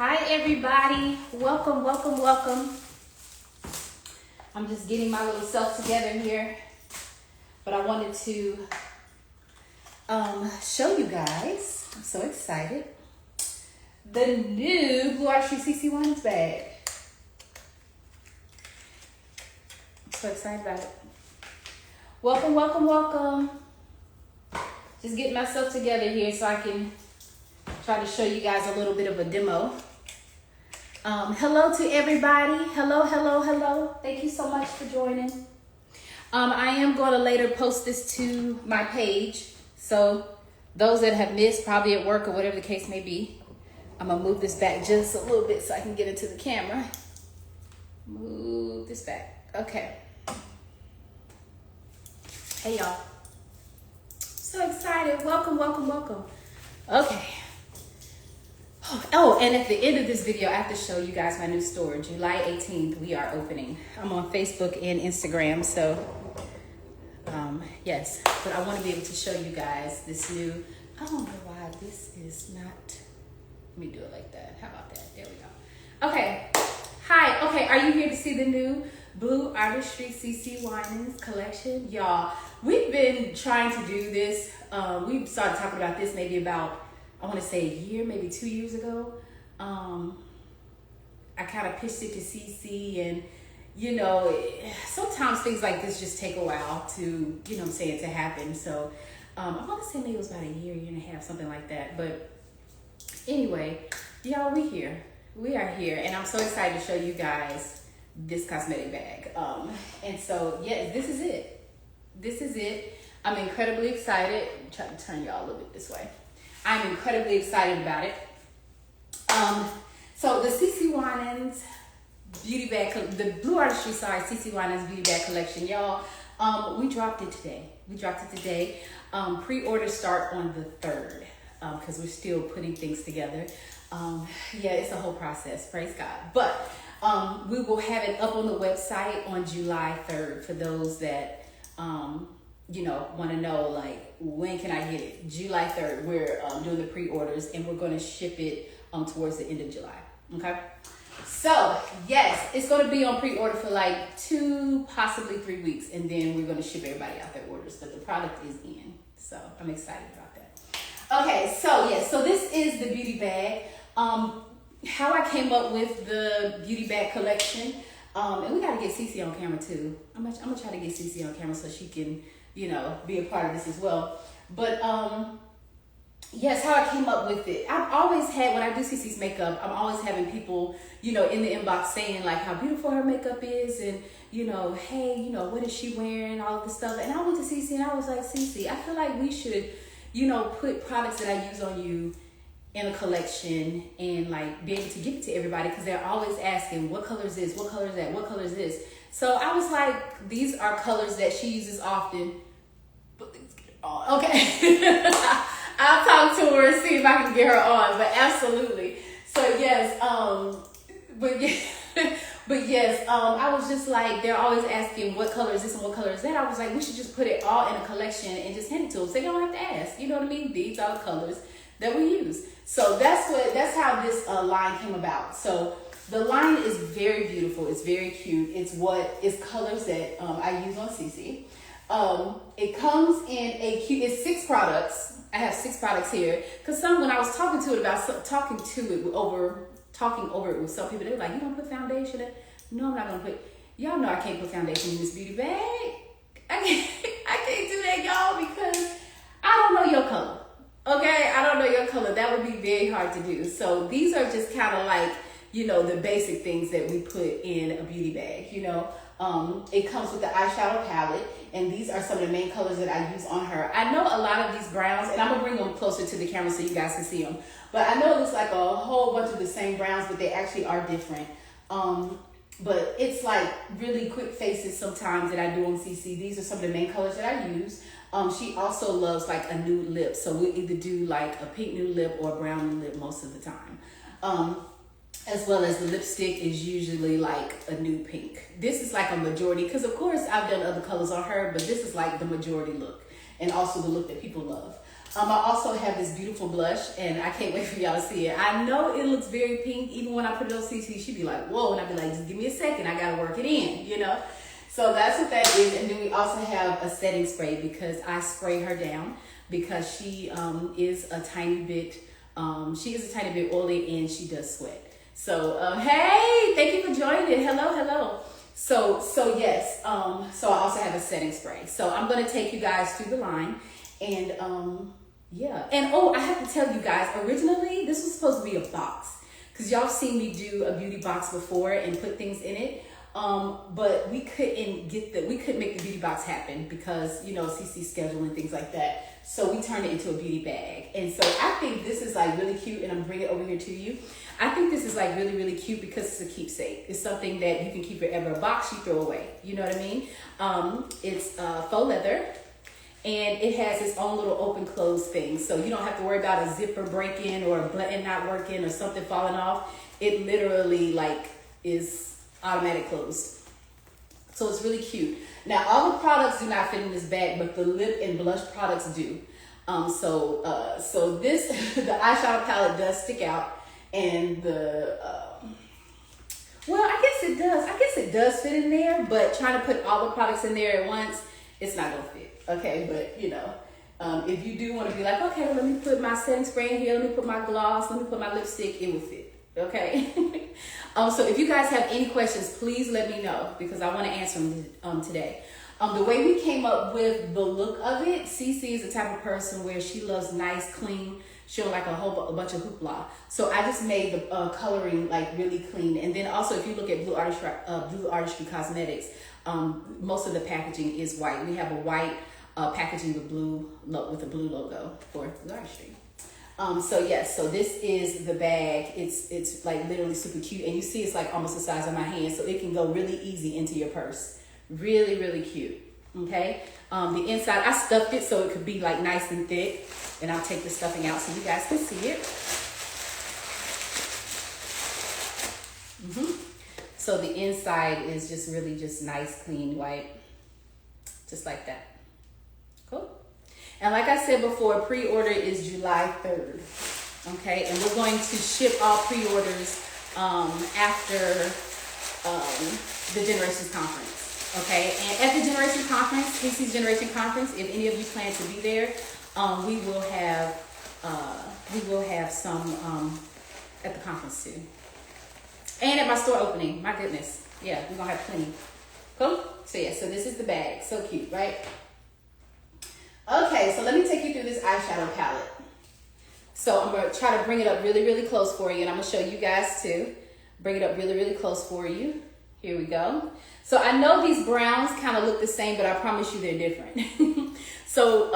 Hi everybody, welcome, welcome, welcome. I'm just getting my little self together here, but I wanted to show you guys, I'm so excited, the new BluArtistry CECE Winans bag. I'm so excited about it. Welcome, welcome, welcome. Just getting myself together here so I can try to show you guys a little bit of a demo. Hello to everybody. Hello, hello, hello. Thank you so much for joining. I am going to later post this to my page. So those that have missed, probably at work or whatever the case may be, I'm going to move this back just a little bit so I can get into the camera. Move this back. Okay. Hey, y'all. So excited. Welcome, welcome, welcome. Okay. Oh, and at the end of this video, I have to show you guys my new store. July 18th, we are opening. I'm on Facebook and Instagram, so yes. But I want to be able to show you guys this new, I don't know why this is not, let me do it like that. How about that? There we go. Okay. Hi. Okay, are you here to see the new BluArtistry CECE Winans collection? Y'all, we've been trying to do this. We started talking about this maybe about, I want to say a year, maybe 2 years ago. I kind of pitched it to CECE, and you know, sometimes things like this just take a while to, you know what I'm saying, to happen. So I want to say maybe it was about a year and a half, something like that. But anyway, y'all, we are here, and I'm so excited to show you guys this cosmetic bag. And so yeah, this is it. This is it. I'm incredibly excited. I'm trying to turn y'all a little bit this way. I'm incredibly excited about it. So the CECE Winans beauty bag, the BluArtistry CECE Winans beauty bag collection, y'all, we dropped it today. Pre-orders start on the 3rd because we're still putting things together. Yeah, it's a whole process, praise God. But we will have it up on the website on July 3rd for those that, you know, want to know, like, when can I get it? July 3rd, we're doing the pre-orders, and we're going to ship it towards the end of July, okay? So, yes, it's going to be on pre-order for like 2, possibly 3 weeks, and then we're going to ship everybody out their orders, but the product is in, so I'm excited about that. Okay, so, yes, so this is the beauty bag. How I came up with the beauty bag collection, and we got to get CECE on camera, too. I'm going to try to get CECE on camera so she can, you know, be a part of this as well. But yes, how I came up with it. I've always had, when I do CECE's makeup, I'm always having people, you know, in the inbox saying like how beautiful her makeup is, and, you know, hey, you know, what is she wearing, all of this stuff. And I went to CECE and I was like, CECE, I feel like we should, you know, put products that I use on you in a collection and like be able to give it to everybody, because they're always asking, what color is this, what color is that, what color is this. So I was like, these are colors that she uses often. But okay. I'll talk to her and see if I can get her on, but absolutely. So yes, but yes, I was just like, they're always asking what color is this and what color is that. I was like, we should just put it all in a collection and just hand it to them so they don't have to ask. You know what I mean? These are the colors that we use. So that's how this line came about. So the line is very beautiful. It's very cute. It's colors that I use on CECE. It comes in it's 6 products. I have 6 products here, because when I was talking over it with some people, they were like, you gonna put foundation in? No, I'm not gonna put, y'all know I can't put foundation in this beauty bag. I can't do that, y'all, because I don't know your color. Okay, I don't know your color. That would be very hard to do. So these are just kind of like, you know, the basic things that we put in a beauty bag, you know. It comes with the eyeshadow palette, and these are some of the main colors that I use on her. I know a lot of these browns, and I'm gonna bring them closer to the camera so you guys can see them, but I know it looks like a whole bunch of the same browns, but they actually are different. But it's like really quick faces sometimes that I do on CECE. These are some of the main colors that I use. She also loves like a nude lip, so we'll either do like a pink nude lip or a brown nude lip most of the time. As well as the lipstick is usually like a nude pink. This is like a majority, because of course I've done other colors on her, but this is like the majority look, and also the look that people love. I also have this beautiful blush, and I can't wait for y'all to see it. I know it looks very pink. Even when I put it on CC, she'd be like, whoa, and I'd be like, just give me a second. I got to work it in, you know? So that's what that is. And then we also have a setting spray because I spray her down because she is a tiny bit oily and she does sweat. So, hey, thank you for joining. Hello, hello. So yes, so I also have a setting spray. So I'm going to take you guys through the line and, yeah. And oh, I have to tell you guys, originally this was supposed to be a box because y'all seen me do a beauty box before and put things in it. But we couldn't make the beauty box happen because, you know, CC schedule and things like that. So we turned it into a beauty bag. And so I think this is like really cute, and I'm bringing it over here to you. I think this is like really, really cute because it's a keepsake. It's something that you can keep forever. A box you throw away. You know what I mean? It's faux leather, and it has its own little open close thing. So you don't have to worry about a zipper breaking or a button not working or something falling off. It literally like is automatic closed. So it's really cute. Now all the products do not fit in this bag, but the lip and blush products do. So this, the eyeshadow palette does stick out, and the, well, I guess it does. I guess it does fit in there, but trying to put all the products in there at once, it's not gonna fit. Okay, but you know, if you do want to be like, okay, well, let me put my setting spray in here, let me put my gloss, let me put my lipstick, it will fit. Okay. So if you guys have any questions, please let me know because I want to answer them today. The way we came up with the look of it, CeCe is the type of person where she loves nice, clean. She don't like a bunch of hoopla. So I just made the coloring like really clean. And then also, if you look at BluArtistry Cosmetics, most of the packaging is white. We have a white packaging with a blue logo for BluArtistry. So yes, so this is the bag. It's like literally super cute, and you see it's like almost the size of my hand, so it can go really easy into your purse. Really, really cute. Okay. The inside, I stuffed it so it could be like nice and thick, and I'll take the stuffing out so you guys can see it. So the inside is just really just nice, clean, white, just like that. Cool. And like I said before, pre-order is July 3rd, okay? And we're going to ship all pre-orders after the Generations Conference, okay? And at the Generation Conference, CeCe's Generation Conference, if any of you plan to be there, we will have some at the conference too. And at my store opening, my goodness. Yeah, we're gonna have plenty. Cool? So yeah, so this is the bag, so cute, right? Okay, so let me take you through this eyeshadow palette. So I'm gonna try to bring it up really, really close for you, and I'm gonna show you guys too. Bring it up really, really close for you. Here we go. So I know these browns kind of look the same, but I promise you they're different. So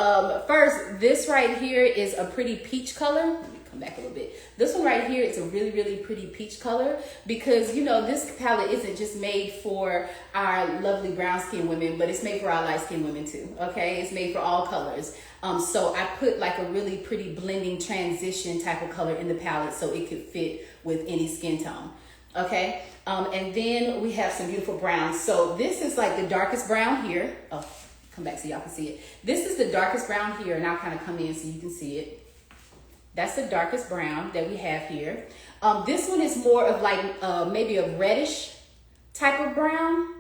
first, this right here is a pretty peach color. Let me come back a little bit. This one right here, it's a really, really pretty peach color because, you know, this palette isn't just made for our lovely brown skin women, but it's made for our light skin women too, okay? It's made for all colors. So I put like a really pretty blending transition type of color in the palette so it could fit with any skin tone, okay? And then we have some beautiful browns. So this is like the darkest brown here. Oh, come back so y'all can see it. This is the darkest brown here, and I'll kind of come in so you can see it. That's the darkest brown that we have here. This one is more of like maybe a reddish type of brown.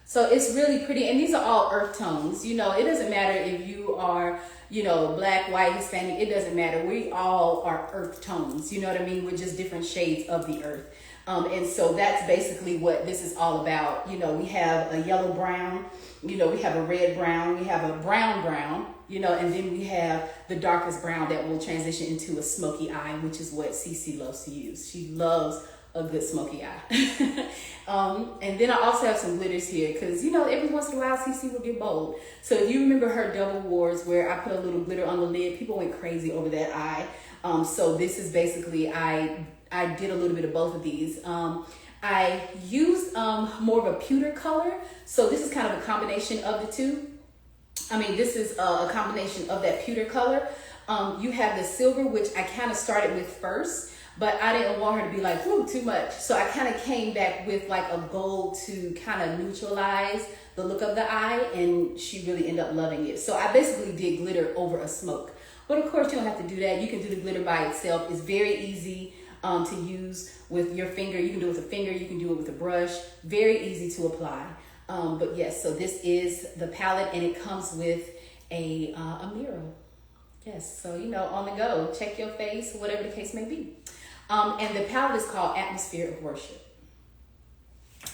So it's really pretty, and these are all earth tones. You know, it doesn't matter if you are, you know, black, white, Hispanic, it doesn't matter. We all are earth tones, you know what I mean? We're just different shades of the earth. And so that's basically what this is all about. You know, we have a yellow brown, you know, we have a red brown, we have a brown, you know, and then we have the darkest brown that will transition into a smoky eye, which is what CeCe loves to use. She loves a good smoky eye. And then I also have some glitters here because, you know, every once in a while CeCe will get bold. So if you remember her double wars where I put a little glitter on the lid, people went crazy over that eye. So this is basically, I did a little bit of both of these. I used more of a pewter color. So this is kind of a combination of the two. I mean, this is a combination of that pewter color. You have the silver, which I kind of started with first, but I didn't want her to be like, ooh, too much. So I kind of came back with like a gold to kind of neutralize the look of the eye, and she really ended up loving it. So I basically did glitter over a smoke But of course, you don't have to do that. You can do the glitter by itself. It's very easy to use with your finger. You can do it with a finger. You can do it with a brush. Very easy to apply. But yes, so this is the palette, and it comes with a mirror. Yes, so you know, on the go, check your face, whatever the case may be. And the palette is called Atmosphere of Worship.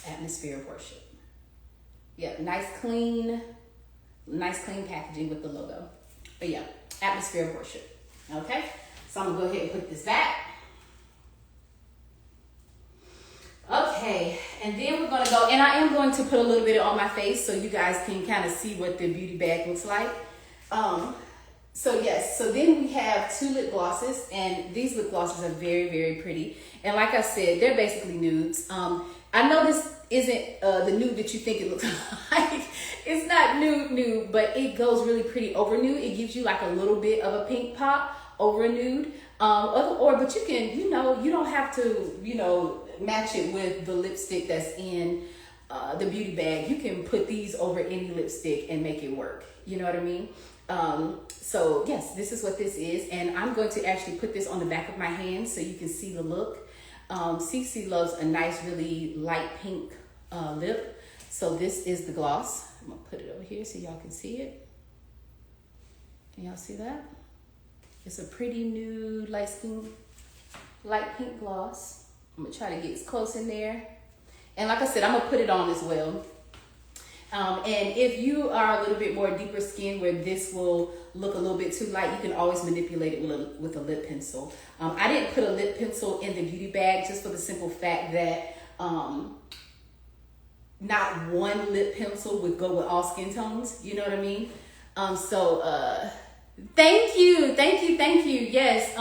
Atmosphere of Worship. Yeah, nice clean packaging with the logo. But yeah, Atmosphere of Worship. Okay, so I'm gonna go ahead and put this back. Okay, and then we're gonna go, and I am going to put a little bit on my face so you guys can kind of see what the beauty bag looks like. So yes, so then we have 2 lip glosses, and these lip glosses are very, very pretty. And like I said, they're basically nudes. I know this isn't the nude that you think it looks like. It's not nude, but it goes really pretty over nude. It gives you like a little bit of a pink pop over a nude. But you can, you know, you don't have to, you know, match it with the lipstick that's in the beauty bag. You can put these over any lipstick and make it work. You know what I mean? So yes, this is what this is, and I'm going to actually put this on the back of my hand so you can see the look. CECE loves a nice, really light pink lip. So this is the gloss. I'm gonna put it over here so y'all can see it. Can y'all see that? It's a pretty nude, light pink gloss. I'm gonna try to get as close in there. And like I said, I'm gonna put it on as well. And if you are a little bit more deeper skin where this will look a little bit too light, you can always manipulate it with a lip pencil. I didn't put a lip pencil in the beauty bag just for the simple fact that not one lip pencil would go with all skin tones. You know what I mean? Thank you. Yes.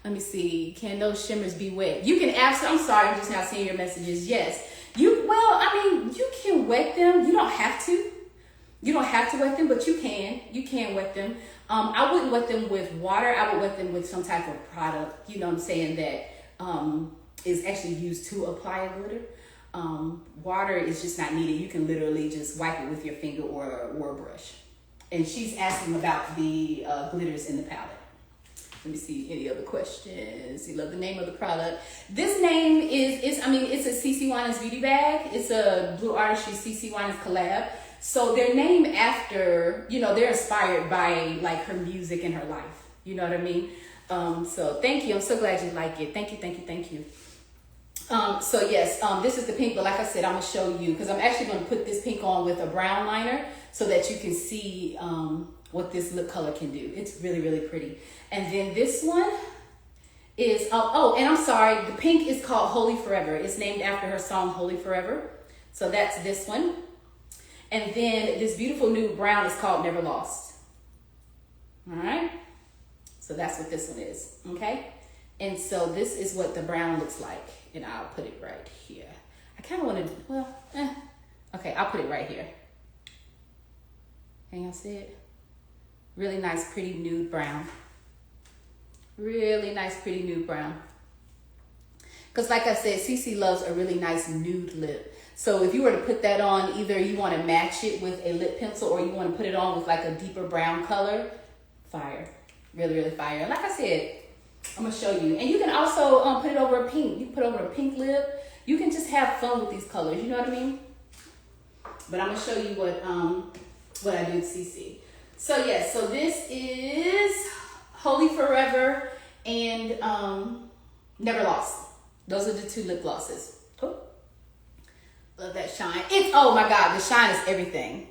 Let me see. Can those shimmers be wet? You can absolutely, I'm sorry, I'm just now seeing your messages. Yes. You can wet them. You don't have to. You don't have to wet them, but you can. You can wet them. I wouldn't wet them with water. I would wet them with some type of product, you know what I'm saying, that is actually used to apply a glitter. Water is just not needed. You can literally just wipe it with your finger or a brush. And she's asking about the glitters in the palette. Let me see any other questions. You love the name of the product. This name it's a CeCe Winans beauty bag. It's a BluArtistry CeCe Winans collab. So they're named after, you know, they're inspired by like her music and her life. You know what I mean? So thank you. I'm so glad you like it. Thank you. So yes, this is the pink, but like I said, I'm gonna show you because I'm actually gonna put this pink on with a brown liner so that you can see what this lip color can do. It's really, really pretty. And then this one is, and I'm sorry, the pink is called Holy Forever. It's named after her song, Holy Forever. So that's this one. And then this beautiful nude brown is called Never Lost. All right. So that's what this one is, okay? And so this is what the brown looks like. And I'll put it right here. I kind of want to, okay, I'll put it right here. Can y'all see it? Really nice, pretty nude brown. Really nice, pretty nude brown. Because like I said, CeCe loves a really nice nude lip. So if you were to put that on, either you want to match it with a lip pencil or you want to put it on with like a deeper brown color, fire. Really, really fire. Like I said, I'm going to show you. And you can also put it over a pink. You can put over a pink lip. You can just have fun with these colors. You know what I mean? But I'm going to show you what I do with CeCe. So yes, so this is Holy Forever and Never Lost. Those are the 2 lip glosses. Oh, love that shine. Oh my God, the shine is everything.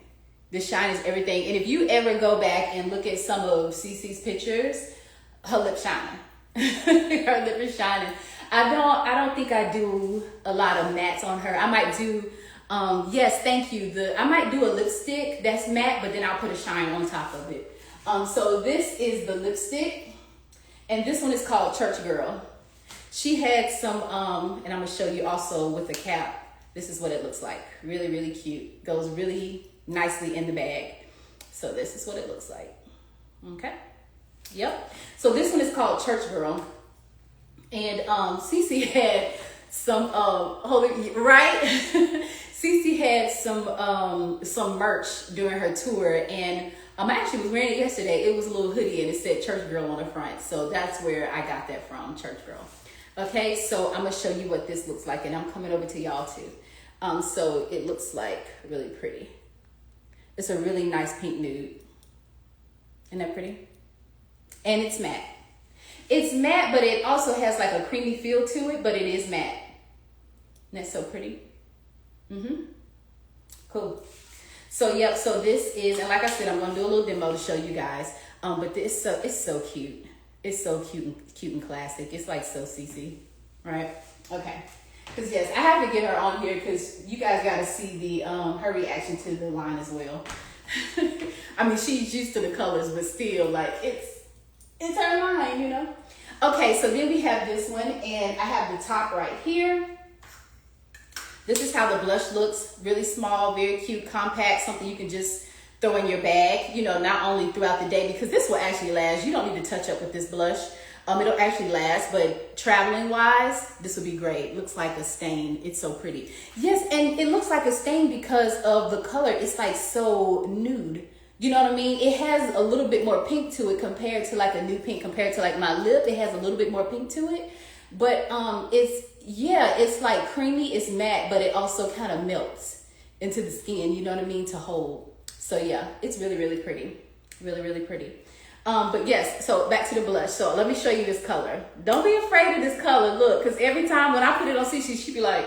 The shine is everything. And if you ever go back and look at some of CeCe's pictures, her lip shining. Her lip is shining. I don't think I do a lot of mattes on her. I might do, yes, thank you. I might do a lipstick that's matte, but then I'll put a shine on top of it. So this is the lipstick, and this one is called Church Girl. She had some, and I'm gonna show you also with the cap. This is what it looks like. Really, really cute. Goes really nicely in the bag. So this is what it looks like. Okay. Yep. So this one is called Church Girl. And CeCe had some CeCe had some merch during her tour, and I actually was wearing it yesterday. It was a little hoodie and it said church girl on the front. So that's where I got that from, church girl. Okay, so I'm gonna show you what this looks like, and I'm coming over to y'all too. So it looks like really pretty. It's a really nice pink nude. Isn't that pretty? And it's matte. It's matte, but it also has like a creamy feel to it, but it is matte. Isn't that so pretty? Cool. So yep, so this is, and like I said, I'm gonna do a little demo to show you guys. But this, so it's so cute. It's so cute and classic. It's like so CECE, right? Okay. Because yes, I have to get her on here because you guys got to see the her reaction to the line as well. I mean, she's used to the colors, but still, like it's her line, you know. Okay, so then we have this one, and I have the top right here. This is how the blush looks. Really small, very cute, compact, something you can just throw in your bag, you know, not only throughout the day, because this will actually last. You don't need to touch up with this blush. It'll actually last, but traveling wise, this would be great. Looks like a stain. It's so pretty. Yes, and it looks like a stain because of the color. It's like so nude. You know what I mean? It has a little bit more pink to it compared to like a nude pink compared to like my lip. It has a little bit more pink to it. But it's like creamy, it's matte, but it also kind of melts into the skin, you know what I mean, to hold. So yeah, it's really, really pretty. Really, really pretty. But yes, so back to the blush. So let me show you this color. Don't be afraid of this color. Look, because every time when I put it on CeCe, she be like,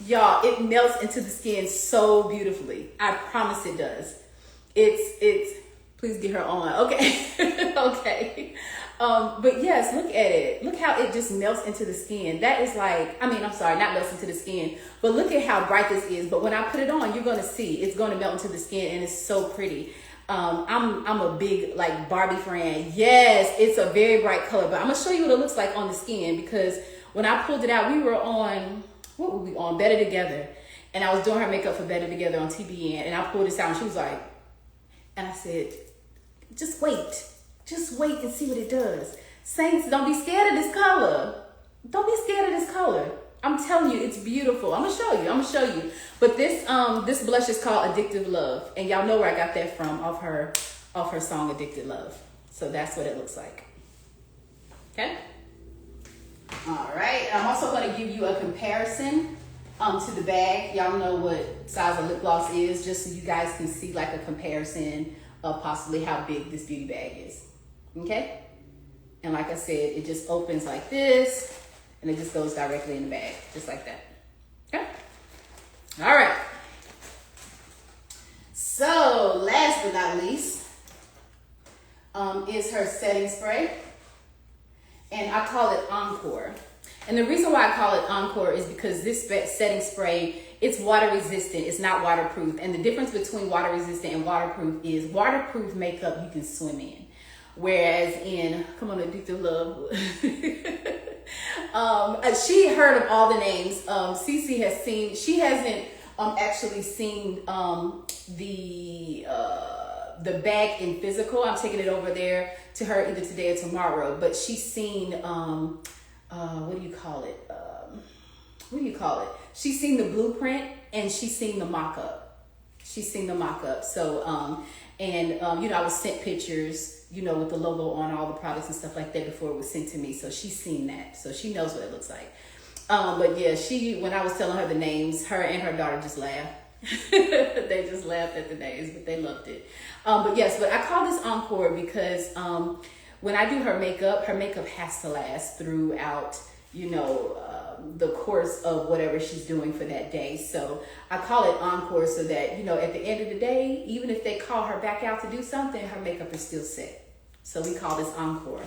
y'all, it melts into the skin so beautifully. I promise it does. It's please get her on. Okay. Okay. But yes, look at it. Look how it just melts into the skin. That is like, I mean, I'm sorry, not melts into the skin, but look at how bright this is. But when I put it on, you're going to see it's going to melt into the skin, and it's so pretty. I'm a big like Barbie fan. Yes, it's a very bright color, but I'm gonna show you what it looks like on the skin, because when I pulled it out, we were on, what were we on? Better Together. And I was doing her makeup for Better Together on TBN, and I pulled this out and she was like, and I said, just wait and see what it does. Saints, don't be scared of this color. Don't be scared of this color. I'm telling you, it's beautiful. I'm gonna show you. But this this blush is called Addictive Love, and y'all know where I got that from, off her song Addicted Love. So that's what it looks like. Okay. All right. I'm also gonna give you a comparison to the bag. Y'all know what size a lip gloss is, just so you guys can see like a comparison of possibly how big this beauty bag is. Okay. And like I said, it just opens like this. And it just goes directly in the bag, just like that. Okay? All right. So, last but not least, is her setting spray. And I call it Encore. And the reason why I call it Encore is because this setting spray, it's water resistant. It's not waterproof. And the difference between water resistant and waterproof is waterproof makeup you can swim in. Whereas in, come on, Addictive Love. She heard of all the names. CeCe has seen, she hasn't actually seen the bag in physical. I'm taking it over there to her either today or tomorrow. But she's seen, what do you call it? She's seen the blueprint and she's seen the mock-up. So, you know, I was sent pictures, you know, with the logo on all the products and stuff like that before it was sent to me. So she's seen that. So she knows what it looks like. But yeah, when I was telling her the names, her and her daughter just laughed. They just laughed at the names, but they loved it. But yes, but I call this Encore because when I do her makeup has to last throughout, you know, the course of whatever she's doing for that day. So I call it Encore so that, you know, at the end of the day, even if they call her back out to do something, her makeup is still set. So we call this Encore.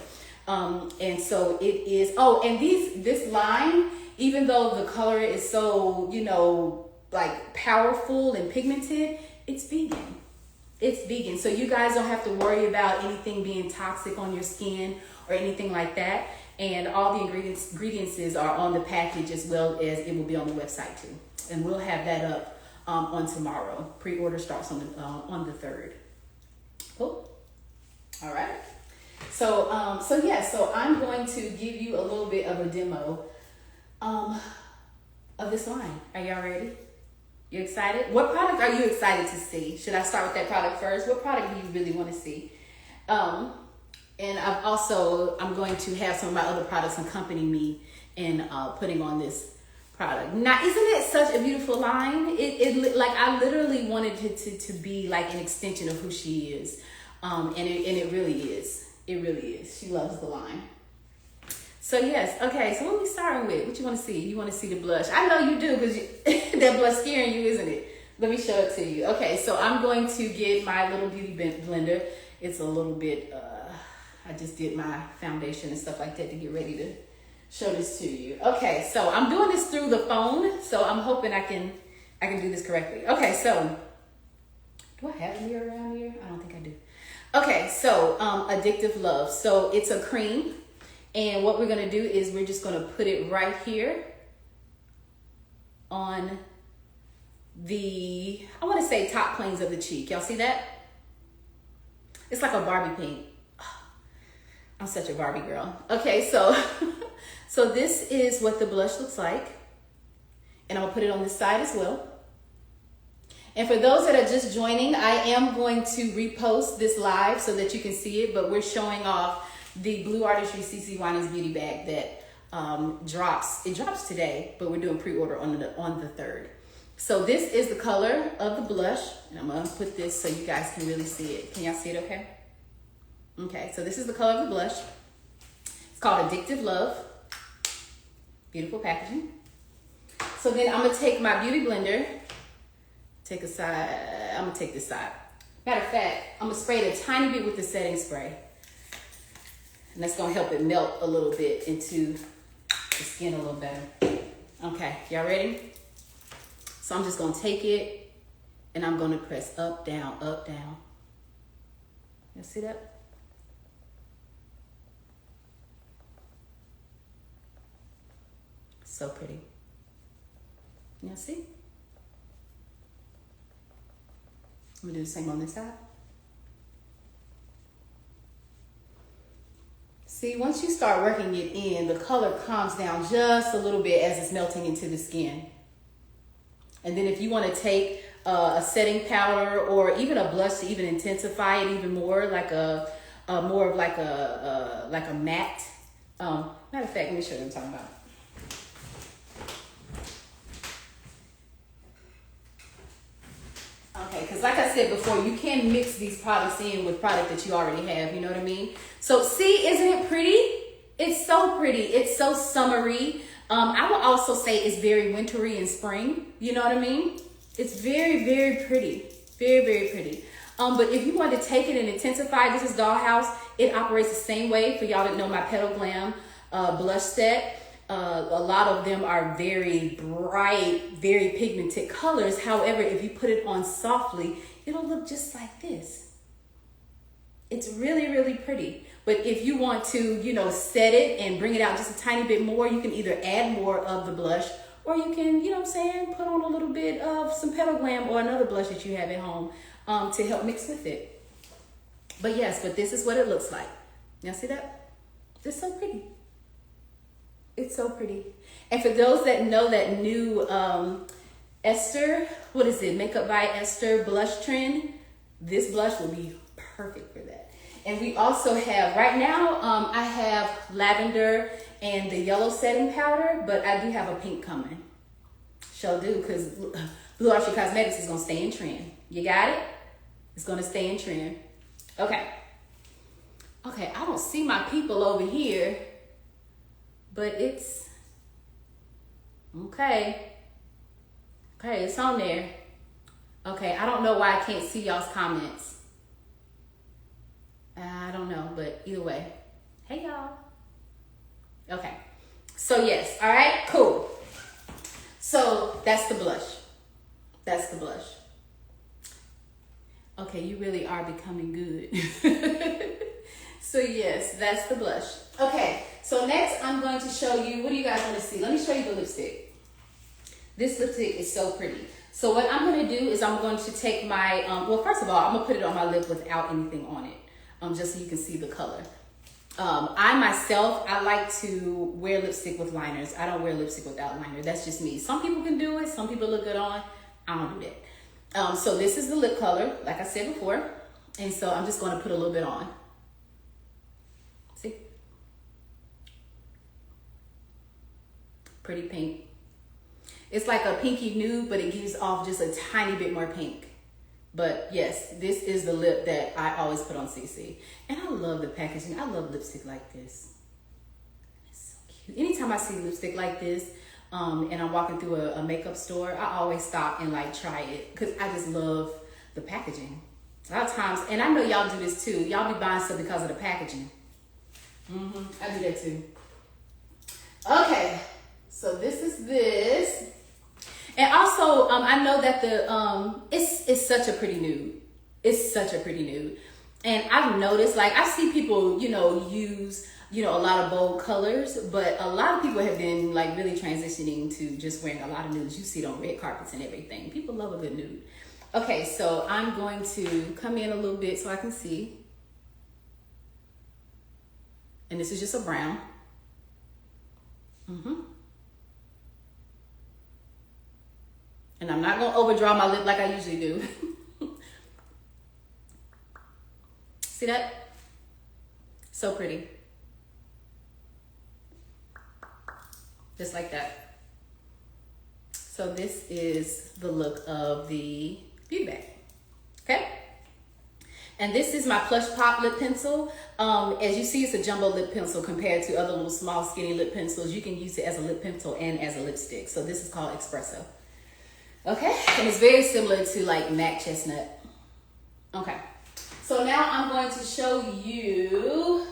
And so it is, and this line, even though the color is so, you know, like powerful and pigmented, it's vegan. It's vegan. So you guys don't have to worry about anything being toxic on your skin or anything like that. And all the ingredients are on the package, as well as it will be on the website too. And we'll have that up on tomorrow. Pre-order starts on the 3rd. Cool. All right. So so I'm going to give you a little bit of a demo of this line. Are y'all ready? You excited? What product are you excited to see? Should I start with that product first? What product do you really want to see? And I'm going to have some of my other products accompany me in putting on this product. Now, isn't it such a beautiful line? It like I literally wanted it to be like an extension of who she is. And it really is. It really is. She loves the line. So yes, okay, so what are we starting with? What you want to see? You want to see the blush. I know you do because that blush scaring you, isn't it? Let me show it to you. Okay, so I'm going to get my little beauty blender. It's a little bit, I just did my foundation and stuff like that to get ready to show this to you. Okay, so I'm doing this through the phone, so I'm hoping I can do this correctly. Okay, so, do I have a mirror around here? I don't think I do. Okay, so Addictive Love. So it's a cream. And what we're going to do is we're just going to put it right here on the, I want to say top planes of the cheek. Y'all see that? It's like a Barbie pink. I'm such a Barbie girl. Okay, so so this is what the blush looks like. And I'm going to put it on this side as well. And for those that are just joining, I am going to repost this live so that you can see it, but we're showing off the BluArtistry CECE Winans beauty bag that drops today, but we're doing pre-order on the 3rd. So this is the color of the blush, and I'm gonna put this so you guys can really see it. Can y'all see it okay? Okay, so this is the color of the blush. It's called Addictive Love. Beautiful packaging. So then I'm gonna take my beauty blender, I'm gonna take this side. Matter of fact, I'm gonna spray it a tiny bit with the setting spray. And that's gonna help it melt a little bit into the skin a little better. Okay, y'all ready? So I'm just gonna take it and I'm gonna press up, down, up, down. You see that? So pretty. Y'all see? I'm gonna do the same on this side. See, once you start working it in, the color calms down just a little bit as it's melting into the skin. And then if you want to take a setting powder or even a blush to even intensify it even more, like more of like a matte. Matter of fact, let me show you what I'm talking about. Okay, because like I said before, you can mix these products in with product that you already have, you know what I mean? So see, isn't it pretty? It's so pretty. It's so summery. I will also say it's very wintry in spring, you know what I mean? It's very, very pretty. Very, very pretty. But if you want to take it and intensify, this is Dollhouse. It operates the same way. For y'all that know my Petal Glam blush set. A lot of them are very bright, very pigmented colors. However, if you put it on softly, it'll look just like this. It's really, really pretty. But if you want to, you know, set it and bring it out just a tiny bit more, you can either add more of the blush or you can, you know what I'm saying, put on a little bit of some Petal Glam or another blush that you have at home to help mix with it. But yes, but this is what it looks like. Y'all see that? It's so pretty. It's so pretty. And for those that know that new Esther, what is it? Makeup by Esther blush trend. This blush will be perfect for that. And we also have, right now, I have lavender and the yellow setting powder, but I do have a pink coming. Shall do, because BluArtistry Cosmetics is going to stay in trend. You got it? It's going to stay in trend. Okay. Okay, I don't see my people over here. But it's, okay, it's on there. Okay, I don't know why I can't see y'all's comments. I don't know, but either way. Hey, y'all. Okay, so yes, all right, cool. So that's the blush. That's the blush. Okay, you really are becoming good. So yes, that's the blush. Okay, so next I'm going to show you, what do you guys want to see? Let me show you the lipstick. This lipstick is so pretty. So what I'm going to do is I'm going to take my, well, first of all, I'm going to put it on my lip without anything on it, just so you can see the color. I myself, I like to wear lipstick with liners. I don't wear lipstick without liner. That's just me. Some people can do it. Some people look good on. I don't do that. So this is the lip color, like I said before. And so I'm just going to put a little bit on. See? Pretty pink. It's like a pinky nude, but it gives off just a tiny bit more pink. But yes, this is the lip that I always put on CECE. And I love the packaging. I love lipstick like this. It's so cute. Anytime I see lipstick like this, and I'm walking through a makeup store, I always stop and like try it because I just love the packaging. A lot of times, and I know y'all do this too. Y'all be buying stuff because of the packaging. I do that too. Okay, so this is this. And also, I know that the it's such a pretty nude. It's such a pretty nude. And I've noticed, like, I see people, use, a lot of bold colors, but a lot of people have been, like, really transitioning to just wearing a lot of nudes. You see it on red carpets and everything. People love a good nude. Okay, so I'm going to come in a little bit so I can see. And this is just a brown. And I'm not going to overdraw my lip like I usually do. See that? So pretty. Just like that. So this is the look of the beauty bag. Okay? And this is my Plush Pop lip pencil. As you see, it's a jumbo lip pencil compared to other little small skinny lip pencils. You can use it as a lip pencil and as a lipstick. So this is called Espresso. Okay, and it's very similar to like Matte Chestnut. Okay, so now I'm going to show you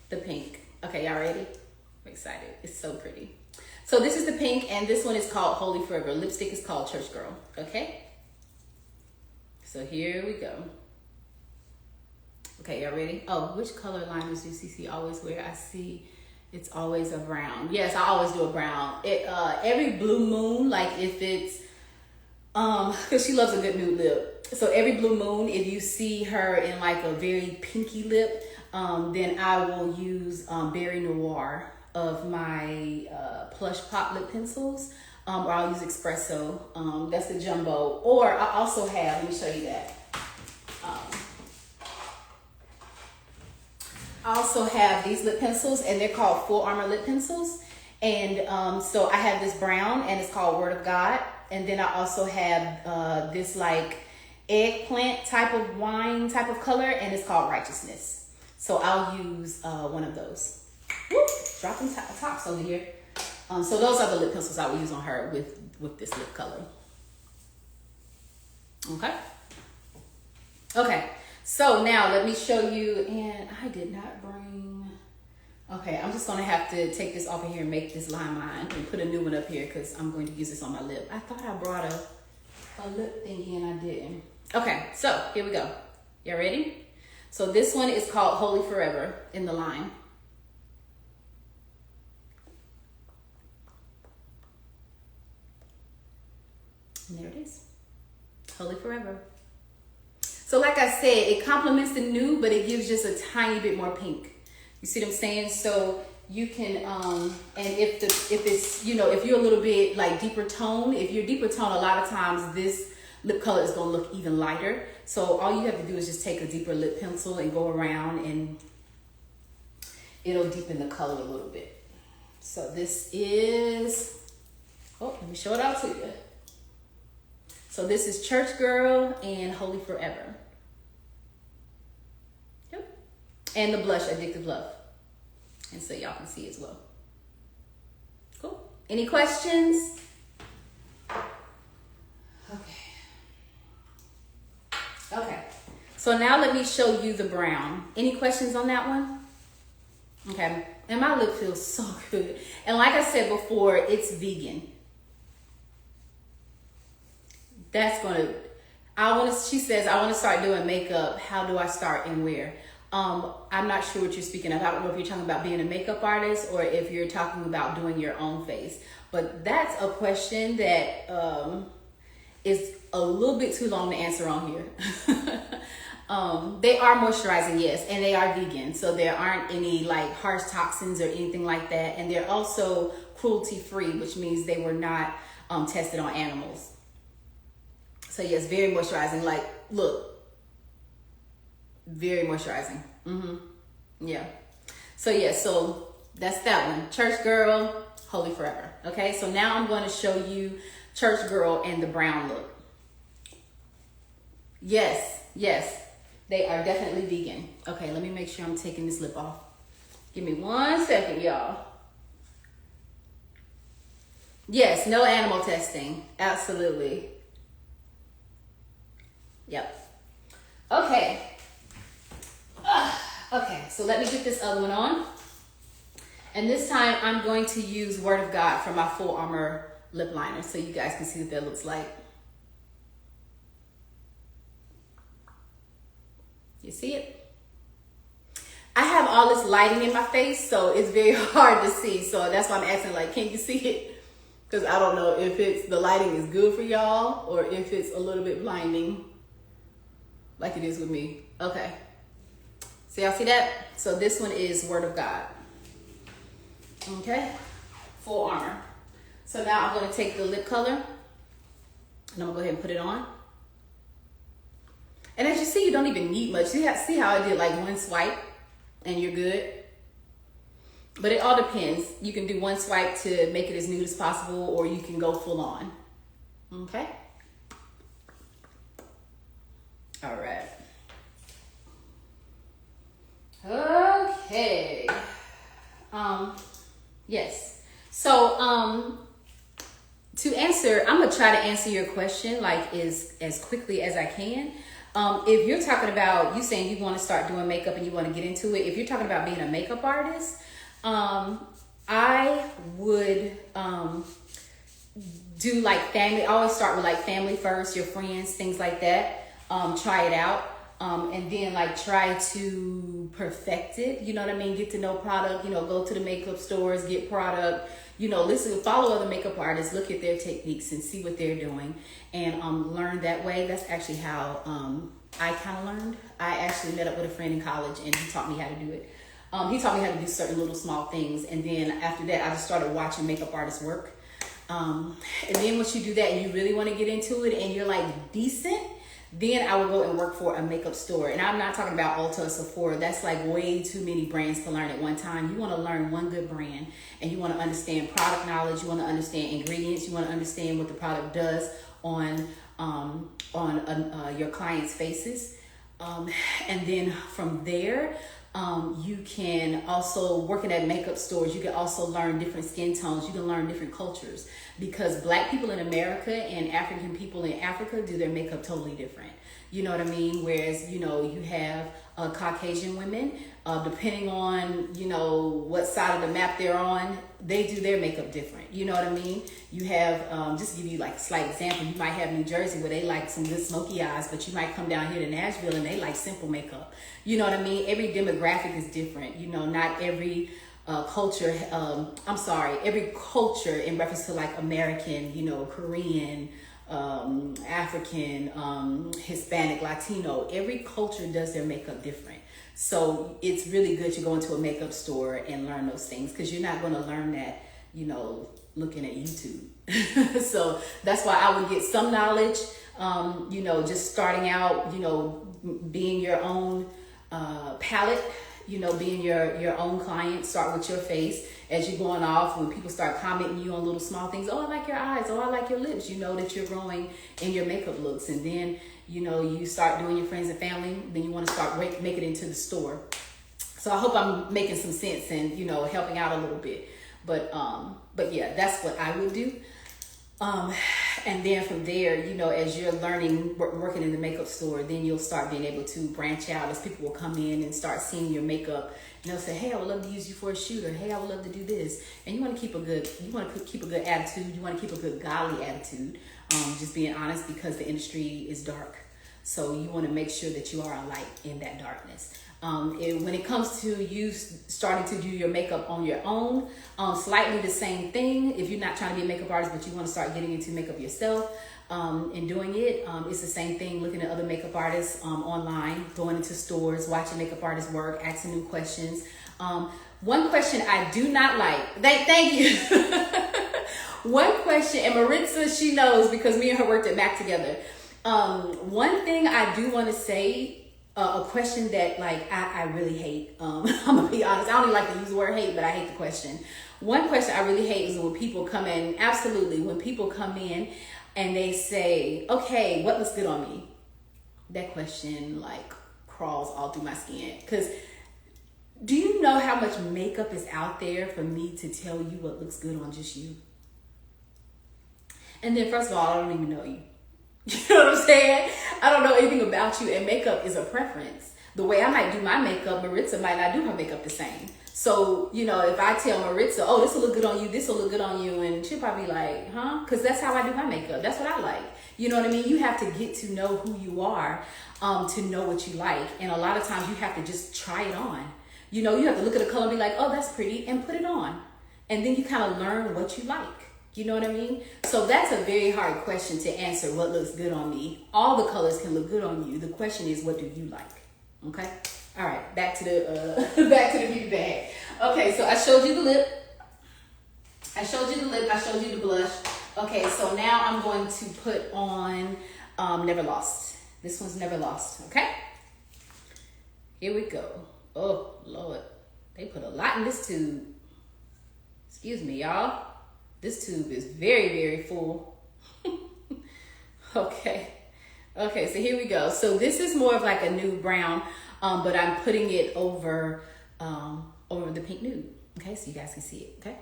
the pink. Okay, y'all ready? I'm excited. It's so pretty. So this is the pink, and this one is called Holy Forever. Lipstick is called Church Girl. Okay, so here we go. Okay, y'all ready? Oh, which color liners do CECE always wear? I see it's always a brown. Yes, I always do a brown. Every blue moon, like if it's, cause she loves a good nude lip. So every blue moon, if you see her in like a very pinky lip, then I will use Berry Noir of my Plush Pop lip pencils, or I'll use Espresso. That's the jumbo. Or I also have, let me show you that. I also have these lip pencils, and they're called Full Armor lip pencils. And so I have this brown, and it's called Word of God. And then I also have this like eggplant type of wine type of color, and it's called Righteousness. So I'll use one of those. Whoop, dropping tops over here. So those are the lip pencils I will use on her with this lip color. Okay. Okay. So now let me show you, and I did not bring, okay, I'm just gonna have to take this off of here and make this line mine and put a new one up here because I'm going to use this on my lip. I thought I brought a lip thingy and I didn't. Okay, so here we go. Y'all ready? So this one is called Holy Forever in the line. And there it is, Holy Forever. So like I said, it complements the nude, but it gives just a tiny bit more pink. You see what I'm saying? So you can, and if it's, if you're a little bit like deeper tone, if you're deeper tone, a lot of times this lip color is gonna look even lighter. So all you have to do is just take a deeper lip pencil and go around, and it'll deepen the color a little bit. So this is, oh, let me show it out to you. So this is Church Girl and Holy Forever. Yep. And the blush, Addictive Love. And so y'all can see as well. Cool. Any questions? Okay. Okay. So now let me show you the brown. Any questions on that one? Okay. And my lip feels so good. And like I said before, it's vegan. That's gonna, she says, I want to start doing makeup. How do I start and where? I'm not sure what you're speaking of. I don't know if you're talking about being a makeup artist or if you're talking about doing your own face. But that's a question that is a little bit too long to answer on here. They are moisturizing, yes, and they are vegan. So there aren't any like harsh toxins or anything like that. And they're also cruelty free, which means they were not tested on animals. So yes, very moisturizing. Like, look, very moisturizing. Yeah. So yeah, so that's that one. Church Girl, Holy Forever. Okay, so now I'm going to show you Church Girl and the brown look. Yes, they are definitely vegan. Okay, let me make sure I'm taking this lip off. Give me 1 second, y'all. Yes, no animal testing. Absolutely. Yep. Okay. Okay, so let me get this other one on. And this time I'm going to use Word of God for my Full Armor lip liner so you guys can see what that looks like. You see it? I have all this lighting in my face, so it's very hard to see. So that's why I'm asking, like, can you see it? Because I don't know if it's the lighting is good for y'all or if it's a little bit blinding like it is with me. Okay. So y'all see that? So this one is Word of God. Okay. Full Armor. So now I'm going to take the lip color and I'm going to go ahead and put it on. And as you see, you don't even need much. You see how I did like one swipe and you're good? But it all depends. You can do one swipe to make it as nude as possible, or you can go full on. Okay? All right. Okay. Yes. So, to answer, I'm gonna try to answer your question like as quickly as I can. If you're talking about, you saying you want to start doing makeup and you want to get into it, if you're talking about being a makeup artist, I would do like family. I always start with like family first, your friends, things like that. Try it out. And then like try to perfect it, you know what I mean? Get to know product, you know, go to the makeup stores, get product, you know, listen, follow other makeup artists, look at their techniques and see what they're doing and learn that way. That's actually how I kind of learned. I actually met up with a friend in college and he taught me how to do it. He taught me how to do certain little small things. And then after that, I just started watching makeup artists work. And then once you do that and you really want to get into it and you're like decent, then I would go and work for a makeup store. And I'm not talking about Ulta or Sephora. That's like way too many brands to learn at one time. You want to learn one good brand and you want to understand product knowledge. You want to understand ingredients. You want to understand what the product does on your clients' faces. And then from there, you can also, working at makeup stores, you can also learn different skin tones. You can learn different cultures because Black people in America and African people in Africa do their makeup totally different. You know what I mean? Whereas, you know, you have Caucasian women, depending on, you know, what side of the map they're on, they do their makeup different. You know what I mean? You have, just to give you like a slight example, you might have New Jersey where they like some good smoky eyes, but you might come down here to Nashville and they like simple makeup. You know what I mean? Every demographic is different. You know, not every culture, every culture in reference to like American, you know, Korean, African, Hispanic, Latino, every culture does their makeup different. So it's really good to go into a makeup store and learn those things because you're not going to learn that, you know, looking at YouTube. So that's why I would get some knowledge, you know, just starting out, you know, being your own palette, you know, being your own client. Start with your face. As you're going off, when people start commenting you on little small things, oh, I like your eyes, oh, I like your lips, you know that you're growing in your makeup looks. And then, you know, you start doing your friends and family, then you want to start make it into the store. So I hope I'm making some sense and, you know, helping out a little bit. But yeah, that's what I would do. And then from there, you know, as you're learning, working in the makeup store, then you'll start being able to branch out as people will come in and start seeing your makeup. And they'll say, hey, I would love to use you for a shoot, or hey, I would love to do this. And you want to keep a good attitude. You want to keep a good godly attitude. Just being honest, because the industry is dark. So you want to make sure that you are a light in that darkness. When it comes to you starting to do your makeup on your own, slightly the same thing. If you're not trying to be a makeup artist, but you want to start getting into makeup yourself and doing it, it's the same thing. Looking at other makeup artists online, going into stores, watching makeup artists work, asking new questions. One question I do not like. Thank you. One question, and Maritza, she knows because me and her worked at MAC together. One thing I do want to say, a question that like I really hate. I'm gonna be honest. I don't even like to use the word hate, but I hate the question. One question I really hate is when people come in. Absolutely, when people come in and they say, "Okay, what looks good on me?" That question like crawls all through my skin. Because do you know how much makeup is out there for me to tell you what looks good on just you? And then first of all, I don't even know you. You know what I'm saying? I don't know anything about you, and makeup is a preference. The way I might do my makeup, Maritza might not do her makeup the same. So, you know, if I tell Maritza, oh, this will look good on you, this will look good on you, and she'll probably be like, huh? Because that's how I do my makeup. That's what I like. You know what I mean? You have to get to know who you are to know what you like. And a lot of times you have to just try it on. You know, you have to look at a color and be like, oh, that's pretty, and put it on. And then you kind of learn what you like. You know what I mean? So that's a very hard question to answer, what looks good on me. All the colors can look good on you. The question is, what do you like? Okay? All right, back to the back to the beauty bag. Okay, so I showed you the lip. I showed you the lip. I showed you the blush. Okay, so now I'm going to put on Never Lost. This one's Never Lost, okay? Here we go. Oh, Lord. They put a lot in this tube. Excuse me, y'all. This tube is very, very full. Okay. Okay, so here we go. So this is more of like a nude brown, but I'm putting it over, over the pink nude. Okay, so you guys can see it, okay?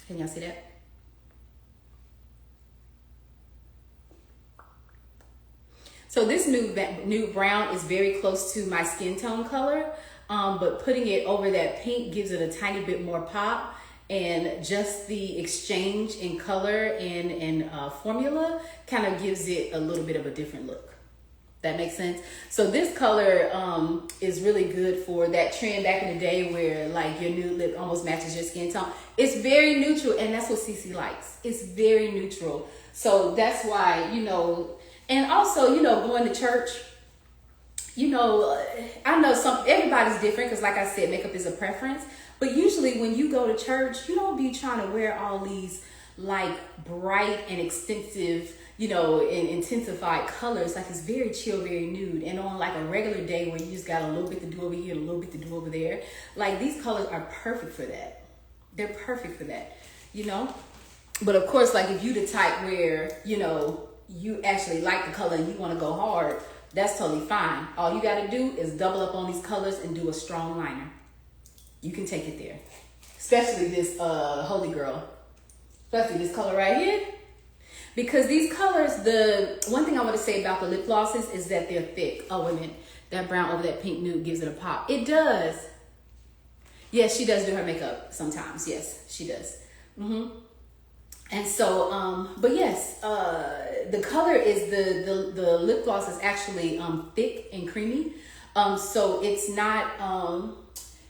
Can y'all see that? So this nude brown is very close to my skin tone color, but putting it over that pink gives it a tiny bit more pop, and just the exchange in color and formula kind of gives it a little bit of a different look. That makes sense? So this color is really good for that trend back in the day where like your nude lip almost matches your skin tone. It's very neutral, and that's what CeCe likes. It's very neutral. So that's why, you know, and also, you know, going to church, you know, I know everybody's different because like I said, makeup is a preference. But usually when you go to church, you don't be trying to wear all these like bright and extensive, you know, and intensified colors. Like it's very chill, very nude. And on like a regular day where you just got a little bit to do over here, a little bit to do over there, like these colors are perfect for that. They're perfect for that, you know? But of course, like if you the type where, you know, you actually like the color and you want to go hard, that's totally fine. All you got to do is double up on these colors and do a strong liner. You can take it there. Especially this Holy Girl. Especially this color right here. Because these colors, the one thing I want to say about the lip glosses is that they're thick. Oh, wait a minute. That brown over that pink nude gives it a pop. It does. Yes, she does do her makeup sometimes. Yes, she does. And so, but yes, the color is the lip gloss is actually thick and creamy. So it's not,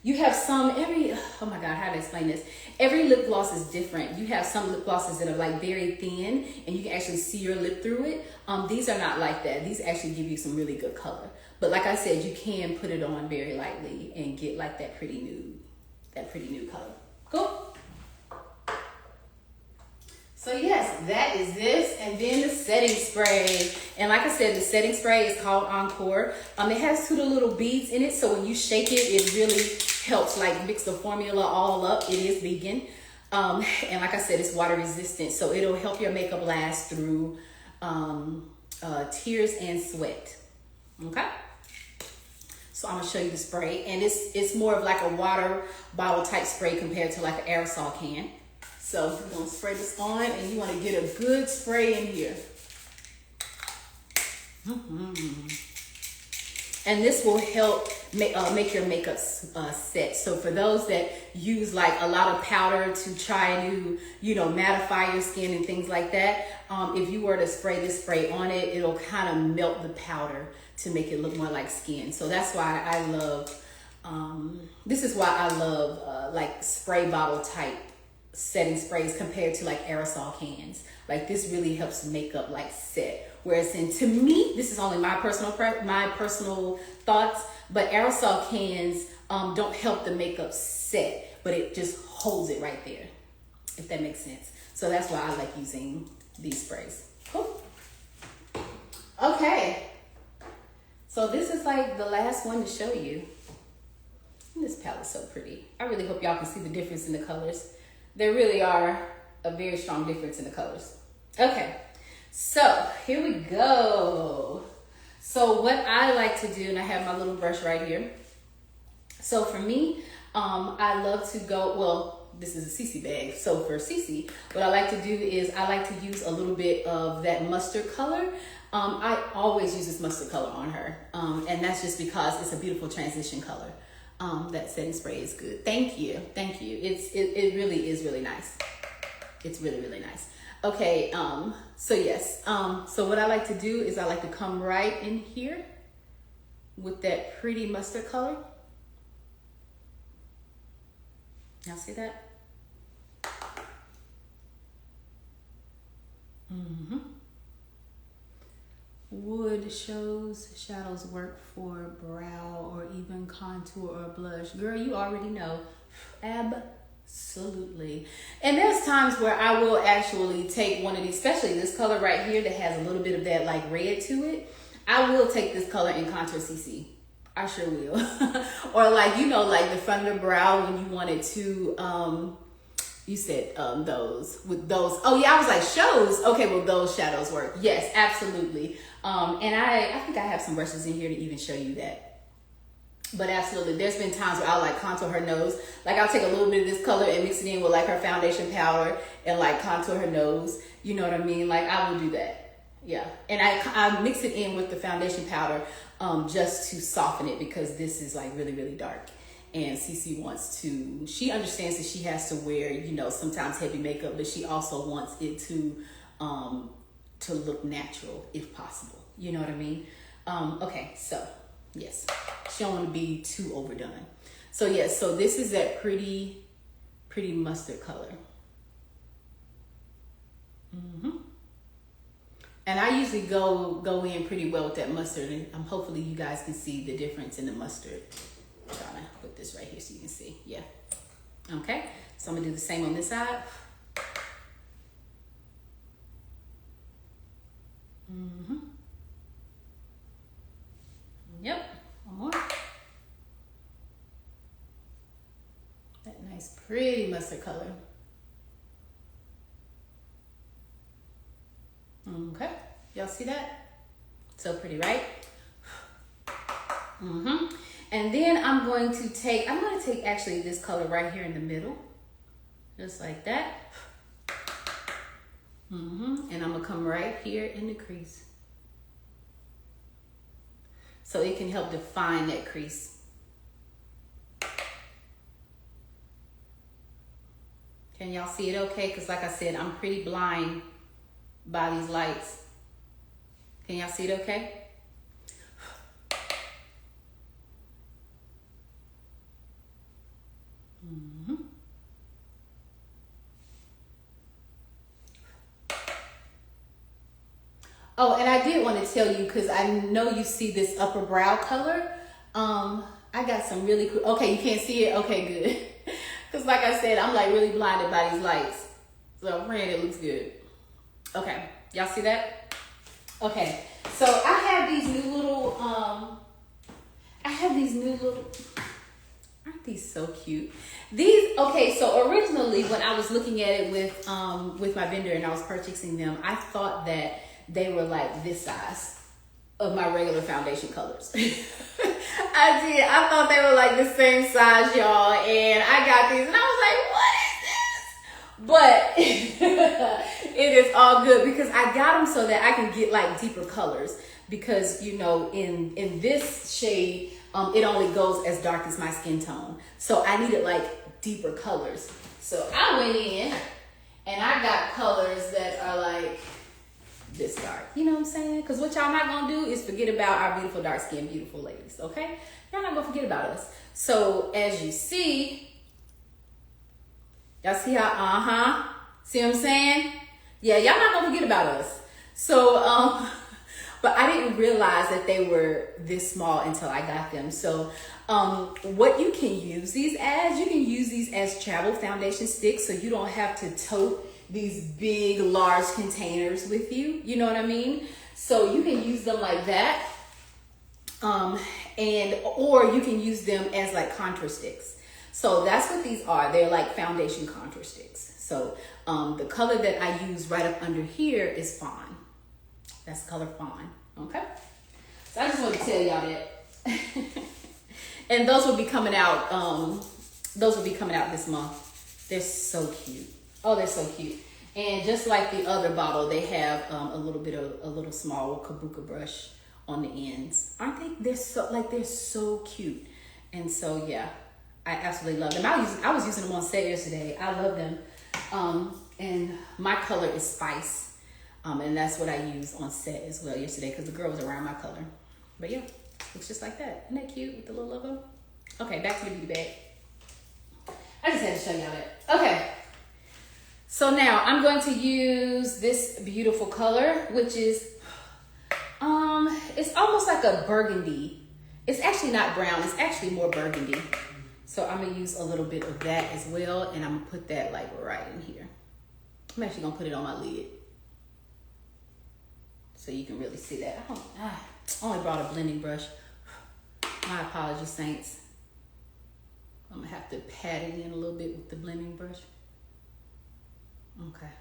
you have some, oh my God, how to explain this? Every lip gloss is different. You have some lip glosses that are like very thin and you can actually see your lip through it. These are not like that. These actually give you some really good color. But like I said, you can put it on very lightly and get like that pretty nude color. Cool? So yes, that is this, and then the setting spray. And like I said, the setting spray is called Encore. It has 2 little beads in it, so when you shake it, it really helps like mix the formula all up. It is vegan, and like I said, it's water resistant, so it'll help your makeup last through tears and sweat. Okay. So I'm gonna show you the spray, and it's more of like a water bottle type spray compared to like an aerosol can. So we're gonna spray this on, and you wanna get a good spray in here. And this will help make your makeup set. So for those that use like a lot of powder to try to, you know, mattify your skin and things like that, if you were to spray this spray on it, it'll kind of melt the powder to make it look more like skin. So that's why I love, this is why I love like spray bottle type setting sprays compared to like aerosol cans. Like this really helps makeup like set. Whereas to me, this is only my personal thoughts, but aerosol cans don't help the makeup set, but it just holds it right there. if that makes sense. So that's why I like using these sprays. Cool. Okay. So this is like the last one to show you. And this palette's so pretty. I really hope y'all can see the difference in the colors. There really are a very strong difference in the colors. Okay, so here we go. So what I like to do, and I have my little brush right here. So for me, I love to go, well, this is a CECE bag. So for CECE, what I like to do is I like to use a little bit of that mustard color. I always use this mustard color on her. And that's just because it's a beautiful transition color. That setting spray is good. Thank you. Thank you. It really is really nice. It's really, really nice. Okay. So yes. So what I like to do is I like to come right in here with that pretty mustard color. Y'all see that? Mm-hmm. Wood shows shadows work for brow or even contour or blush. Girl, you already know. Absolutely. And there's times where I will actually take one of these, especially this color right here that has a little bit of that like red to it. I will take this color and contour CC. I sure will. Or like, you know, like the front of the brow when you wanted to, you said those, with those. Oh yeah, I was like, shows. Okay, well those shadows work. Yes, absolutely. And I think I have some brushes in here to even show you that. But absolutely, there's been times where I'll like contour her nose. Like I'll take a little bit of this color and mix it in with like her foundation powder and like contour her nose. You know what I mean? Like I will do that. Yeah, and I mix it in with the foundation powder just to soften it because this is like really, really dark. And CeCe wants to, she understands that she has to wear, you know, sometimes heavy makeup, but she also wants it to look natural if possible. You know what I mean? Okay, so yes, she don't want to be too overdone. So yes, so this is that pretty mustard color. Mm-hmm. And I usually go in pretty well with that mustard, and hopefully you guys can see the difference in the mustard. I'm trying to put this right here so you can see. Yeah. Okay. So I'm gonna do the same on this side. Mm-hmm. Yep. One more. That nice, pretty mustard color. Okay. Y'all see that? So pretty, right? Mm-hmm. And then I'm going to take actually this color right here in the middle. Just like that. Mm-hmm. And I'm gonna come right here in the crease. So it can help define that crease. Can y'all see it okay? Because like I said, I'm pretty blind by these lights. Can y'all see it okay? Mm-hmm. Oh, and I did want to tell you, because I know you see this upper brow color. I got some really cool, okay, you can't see it? Okay, good. Because like I said, I'm like really blinded by these lights. So I'm praying it looks good. Okay, y'all see that? Okay, so I have these new little, aren't these so cute? These, okay, so originally when I was looking at it with my vendor and I was purchasing them, I thought that they were like this size of my regular foundation colors. I did. I thought they were like the same size, y'all. And I got these and I was like, what is this? But it is all good because I got them so that I can get like deeper colors. Because, you know, in this shade, it only goes as dark as my skin tone. So I needed like deeper colors. So I went in and I got colors that are like this dark. You know what I'm saying? Because what y'all not gonna do is forget about our beautiful dark skinned beautiful ladies, okay? Y'all not gonna forget about us. So as you see, y'all see how, see what I'm saying? Yeah, y'all not gonna forget about us. So but I didn't realize that they were this small until I got them. So what you can use these as, you can use these as travel foundation sticks, so you don't have to tote these big, large containers with you. You know what I mean? So you can use them like that. Or you can use them as like contour sticks. So that's what these are. They're like foundation contour sticks. So the color that I use right up under here is fawn. That's the color fawn. Okay. So I just want to tell y'all that. And those will be coming out. Those will be coming out this month. They're so cute. Oh, they're so cute. And just like the other bottle, they have a little small kabuka brush on the ends. Aren't they? They're so cute. And so yeah, I absolutely love them. I was using them on set yesterday. I love them. And my color is Spice. And that's what I use on set as well yesterday, because the girl was around my color. But yeah, looks just like that. Isn't that cute with the little logo? Okay, back to the beauty bag. I just had to show y'all that. Okay. So now I'm going to use this beautiful color, which is it's almost like a burgundy. It's actually not brown, it's actually more burgundy. So I'm gonna use a little bit of that as well, and I'm gonna put that like right in here. I'm actually gonna put it on my lid so you can really see that. I only brought a blending brush. My apologies, saints. I'm gonna have to pat it in a little bit with the blending brush. Okay.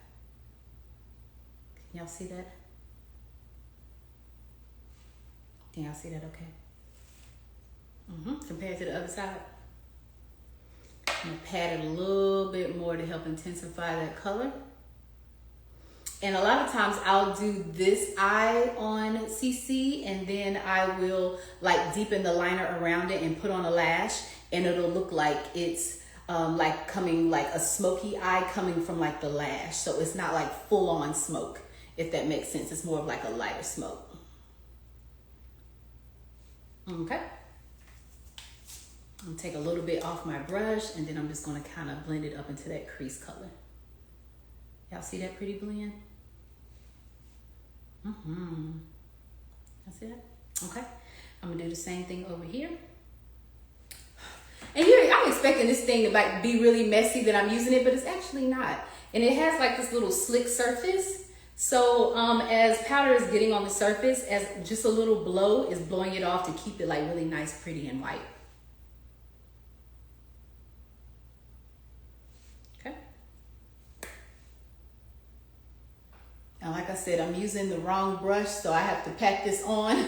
Can y'all see that? Can y'all see that okay? Compared to the other side. I'm gonna pat it a little bit more to help intensify that color. And a lot of times I'll do this eye on CECE, and then I will like deepen the liner around it and put on a lash, and it'll look like it's like coming like a smoky eye coming from like the lash. So it's not like full on smoke, if that makes sense. It's more of like a lighter smoke. Okay. I'm gonna take a little bit off my brush, and then I'm just gonna kind of blend it up into that crease color. Y'all see that pretty blend? Y'all see that? Okay. I'm gonna do the same thing over here. And here, I'm expecting this thing to like be really messy that I'm using it, but it's actually not. And it has like this little slick surface. So as powder is getting on the surface, as just a little blow is blowing it off to keep it like really nice, pretty, and white. Okay. Now, like I said, I'm using the wrong brush, so I have to pat this on.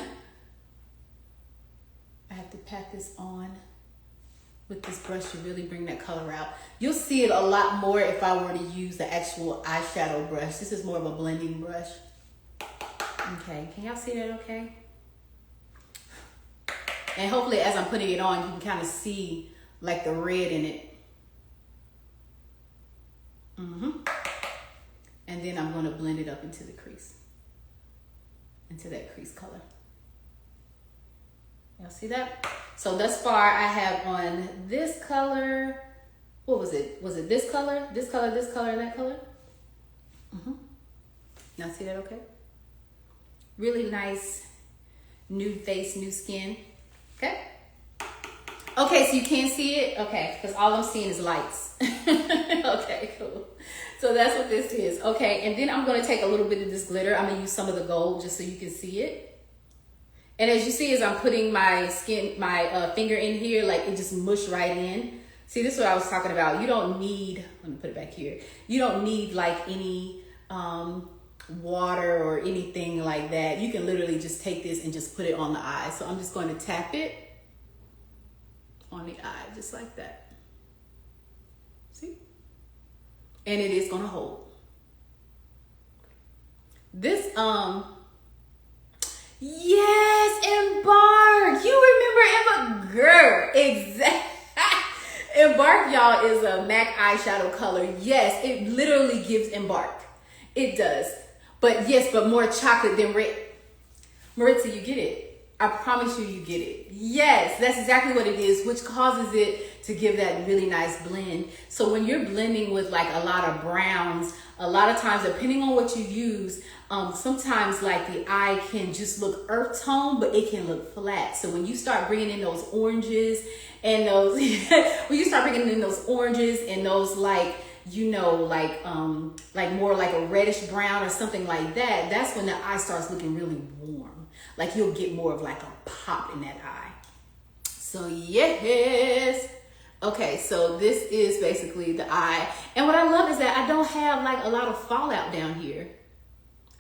I have to pat this on with this brush to really bring that color out. You'll see it a lot more if I were to use the actual eyeshadow brush. This is more of a blending brush. Okay, can y'all see that okay? And hopefully as I'm putting it on, you can kind of see like the red in it. And then I'm gonna blend it up into the crease, into that crease color. Y'all see that? So thus far I have on this color, what was it? Was it this color, this color, this color, and that color? Now see that okay? Really nice nude face, new skin, okay? Okay, so you can't see it? Okay, because all I'm seeing is lights. Okay, cool. So that's what this is. Okay, and then I'm gonna take a little bit of this glitter. I'm gonna use some of the gold just so you can see it. And as you see, as I'm putting my finger in here, like it just mushed right in. See, this is what I was talking about. You don't need, let me put it back here. You don't need like any water or anything like that. You can literally just take this and just put it on the eye. So I'm just going to tap it on the eye, just like that. See? And it is gonna hold. This, yes, Embark. You remember Embark? Girl, exactly. Embark, y'all, is a MAC eyeshadow color. Yes, it literally gives Embark. It does. But yes, but more chocolate than red. Maritza, you get it? I promise you, you get it. Yes, that's exactly what it is, which causes it to give that really nice blend. So when you're blending with like a lot of browns, a lot of times, depending on what you use, sometimes like the eye can just look earth tone, but it can look flat. So when you start bringing in those oranges and those, when you start bringing in those oranges and those like, you know, like more like a reddish brown or something like that, that's when the eye starts looking really warm. Like you'll get more of like a pop in that eye. So yes. Okay, so this is basically the eye. And what I love is that I don't have like a lot of fallout down here.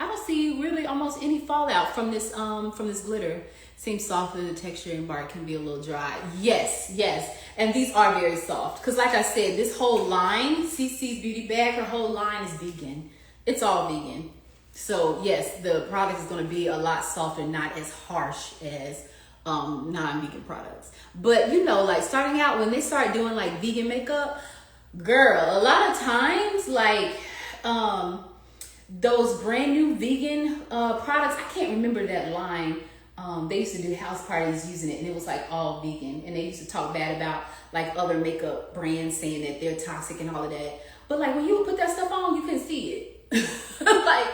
I don't see really almost any fallout from this glitter. Seems softer, the texture and bark can be a little dry. Yes, yes. And these are very soft. Because like I said, this whole line, CECE's Beauty Bag, her whole line is vegan. It's all vegan. So yes, the product is going to be a lot softer, not as harsh as non-vegan products. But you know, like starting out, when they start doing like vegan makeup, girl, a lot of times like those brand new vegan products, I can't remember that line. They used to do house parties using it and it was like all vegan, and they used to talk bad about like other makeup brands saying that they're toxic and all of that. But like when you would put that stuff on, you couldn't see it. Like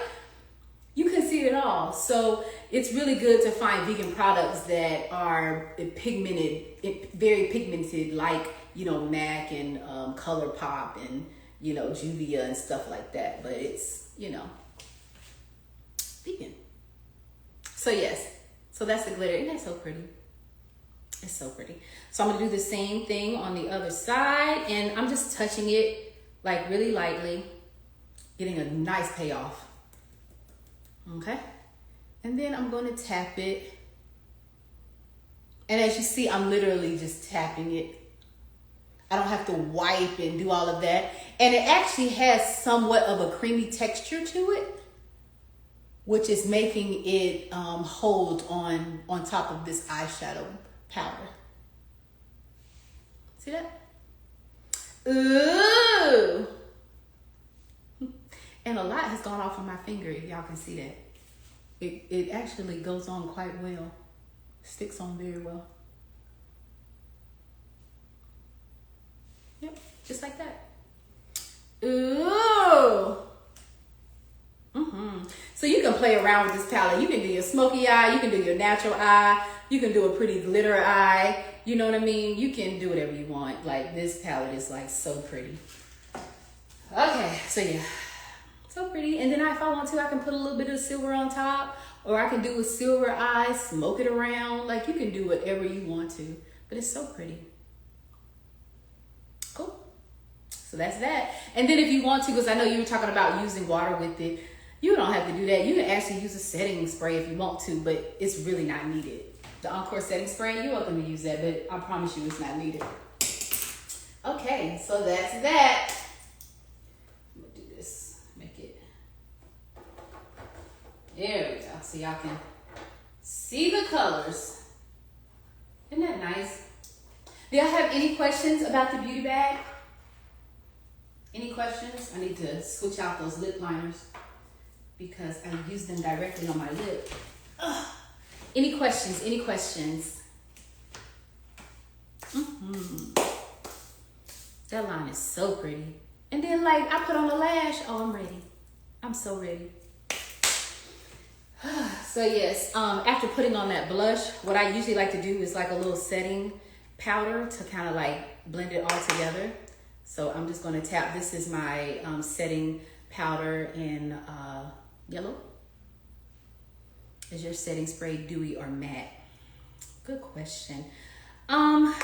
you can see it all. So it's really good to find vegan products that are pigmented, very pigmented, like, you know, MAC and ColourPop and, you know, Juvia and stuff like that. But it's, you know, vegan. So yes, so that's the glitter. Isn't that so pretty? It's so pretty. So I'm gonna do the same thing on the other side, and I'm just touching it like really lightly, getting a nice payoff. Okay, and then I'm going to tap it, and as you see, I'm literally just tapping it. I don't have to wipe and do all of that, and it actually has somewhat of a creamy texture to it, which is making it hold on top of this eyeshadow powder. See that? Ooh! And a lot has gone off on my finger, if y'all can see that. It actually goes on quite well. Sticks on very well. Yep, just like that. Ooh! So you can play around with this palette. You can do your smoky eye, you can do your natural eye, you can do a pretty glitter eye. You know what I mean? You can do whatever you want. Like this palette is like so pretty. Okay, so yeah. So pretty. And then if I want to, I can put a little bit of silver on top, or I can do a silver eye, smoke it around. Like you can do whatever you want to, but it's so pretty. Cool. So that's that. And then if you want to, because I know you were talking about using water with it, you don't have to do that. You can actually use a setting spray if you want to, but it's really not needed. The Encore setting spray, you're welcome to use that, but I promise you it's not needed. Okay, so that's that. There we go, so y'all can see the colors. Isn't that nice? Do y'all have any questions about the beauty bag? Any questions? I need to switch out those lip liners because I use them directly on my lip. Ugh. Any questions? Any questions? That line is so pretty. And then like I put on the lash. Oh, I'm ready. I'm so ready. So yes, after putting on that blush, what I usually like to do is like a little setting powder to kind of like blend it all together. So I'm just going to tap. This is my setting powder in yellow. Is your setting spray dewy or matte? Good question. I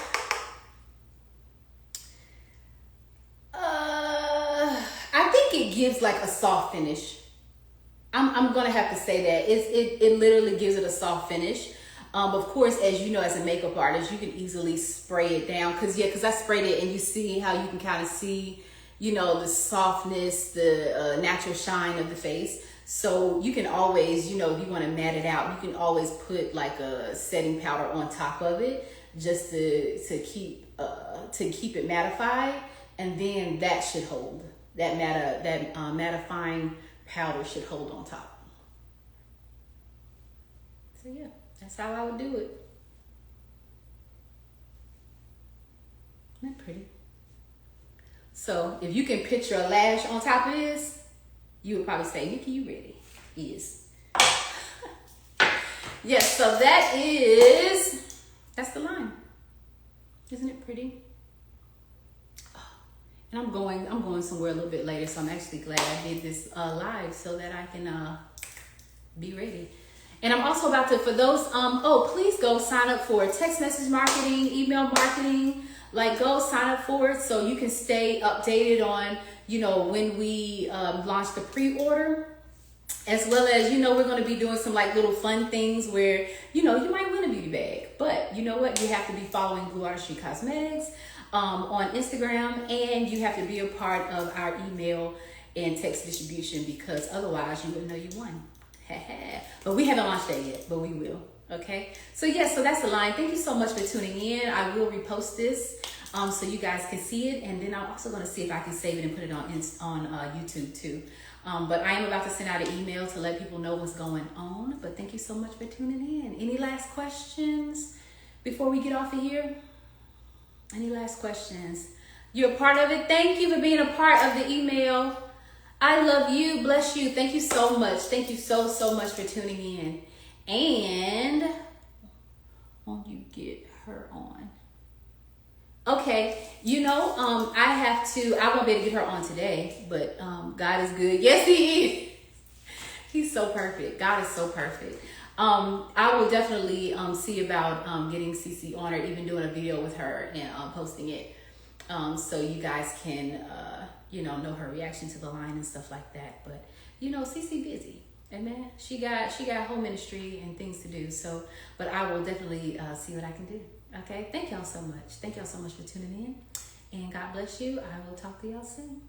think it gives like a soft finish. I'm gonna have to say that it literally gives it a soft finish. Of course, as you know, as a makeup artist, you can easily spray it down because I sprayed it, and you see how you can kind of see, you know, the softness, the natural shine of the face. So you can always, you know, if you want to matte it out, you can always put like a setting powder on top of it just to keep it mattified, and then that should hold. That mattifying powder should hold on top. So yeah, That's how I would do it. Isn't that pretty? So if you can picture a lash on top of this, you would probably say, Nikki, you ready? Yes. Yes, so that's the line. Isn't it pretty? And I'm going somewhere a little bit later, so I'm actually glad I did this live so that I can be ready. And I'm also about to, for those, please go sign up for text message marketing, email marketing. Like, go sign up for it so you can stay updated on, when we launch the pre-order. As well as, we're going to be doing some like little fun things where, you might win a beauty bag. But you know what? You have to be following BluArtistry Cosmetics on Instagram, and you have to be a part of our email and text distribution, because otherwise you wouldn't know you won. But we haven't launched that yet, but we will. Okay, so so that's the line. Thank you so much for tuning in. I will repost this so you guys can see it, and then I'm also going to see if I can save it and put it on YouTube too. But I am about to send out an email to let people know what's going on. But thank you so much for tuning in. Any last questions before we get off of here? Any last questions? You're a part of it. Thank you for being a part of the email. I love you. Bless you. Thank you so much. Thank you so much for tuning in. And won't you get her on? Okay, I won't be able to get her on today, but God is good. Yes, he is. He's so perfect. God is so perfect. I will definitely see about getting CECE on, or even doing a video with her and posting it, so you guys can know her reaction to the line and stuff like that. But CECE busy. Amen. She got home ministry and things to do. So, but I will definitely see what I can do. Okay. Thank y'all so much. Thank y'all so much for tuning in, and God bless you. I will talk to y'all soon.